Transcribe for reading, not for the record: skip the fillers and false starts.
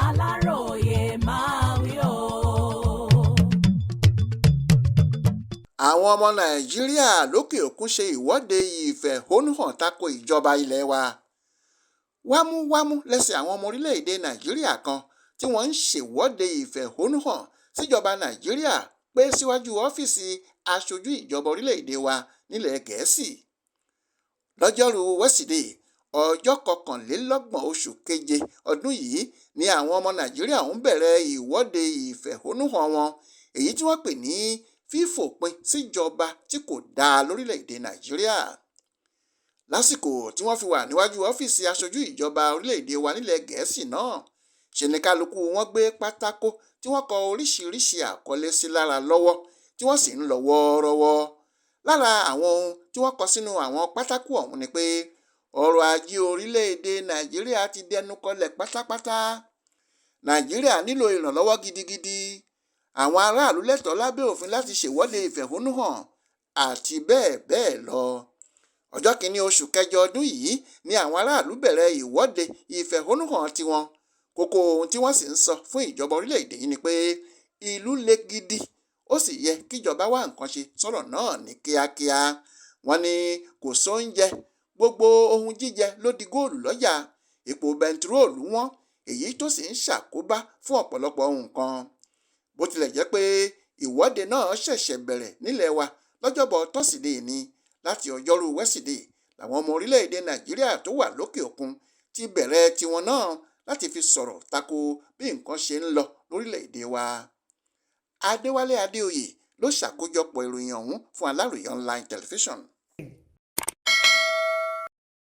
Aláròyé máa wí o. Àwọn ọmọ Nàìjíríà lókè òkun ṣe ìwọ́de ìfẹ̀hónúhàn tako ìjọba ilẹ̀ wa. Wámúwámú lẹ́sẹ̀ àwọn ọmọ orílẹ̀-èdè Nàìjíríà kan tí wọ́n ń ṣèwọ́de ìfẹ̀hónúhàn síjọba Nàìjíríà pé síwájú ọ́fíìsì aṣojú ìjọba orílẹ̀-èdè wa nílẹ̀ Gẹ̀ẹ́sì. Lọ́jọ́rú wẹ́sídẹ̀ẹ́ ọjọ́ 21 oṣù keje ọdún yìí ni àwọn ọmọ Nàìjíríà ń bẹ̀rẹ̀ ìwọ́de ìfẹ̀hónúhàn wọn, èyí tí wọ́n pè ní fífòpin síjọba tí kò dáa lórílẹ̀-èdè Nàìjíríà. Lásìkò tí wọ́n fi wà níwájú ọ́fíìsì aṣojú ìjọba orílẹ̀-èdè wa nílẹ̀ Gẹ̀ẹ́sì náà, ṣe ni kálukú wọn gbé pátákó tí wọ́n kọ oríṣiríṣi àkọlé sí lára lọ́wọ́ tí wọ́n sì ń lọ wọ́ọ́rọ́wọ́. Lára àwọn ohun tí wọ́n kọ sínú àwọn pátákó ọ̀hún ni pé ọrọ̀ ajé orílẹ̀-èdè Nàìjíríà ti dẹnu kọlẹ̀ pátápátá. Nàìjíríà nílò ìrànlọ́wọ́ gidigidi. Àwọn aráàlú lẹ́tọ̀ọ́ lábẹ́ òfin láti ṣèwọ́de ìfẹ̀hónúhàn àti bẹ́ẹ̀ bẹ́ẹ̀ lọ. Ọjọ́ 1 oṣù kẹjọ ọdún yìí ni àwọn aráàlú bẹ̀rẹ̀ ìwọ́de ìfẹ̀hónúhàn tiwọn. Kókó ohun tí wọ́n sì ń sọ fún ìjọba orílẹ̀-èdè yìí ni pé ìlú le gidi, ó sì yẹ kíjọba wá nǹkan ṣe sọ̀rọ̀ náà ní kíákíá. Wọ́n ní kò sóúnjẹ, gbogbo ohun jíjẹ ló di góòlù lọ́jà, epo bẹntiróòlù wọn, èyí tó sì ń ṣàkóbá fún ọ̀pọ̀lọpọ̀ nǹkan. Bó tilẹ̀ jẹ́ pé ìwọ́de náà ṣẹ̀ṣẹ̀ bẹ̀rẹ̀ nílẹ̀ wa lọ́jọ́bọ̀ tọ́sídẹ̀ẹ́ ni, láti ọjọ́rú wẹ́sídẹ̀ẹ́ làwọn ọmọ orílẹ̀-èdè Nàìjíríà tó wà lókè òkun ti bẹ̀rẹ̀ tiwọn náà láti fi sọ̀rọ̀ tako bí nǹkan ṣe ń lọ lórílẹ̀-èdè wa. Adéwálé Adéoyè ló ṣàkójọpọ̀ ìròyìn ọ̀hún fún Aláròyé Online Television.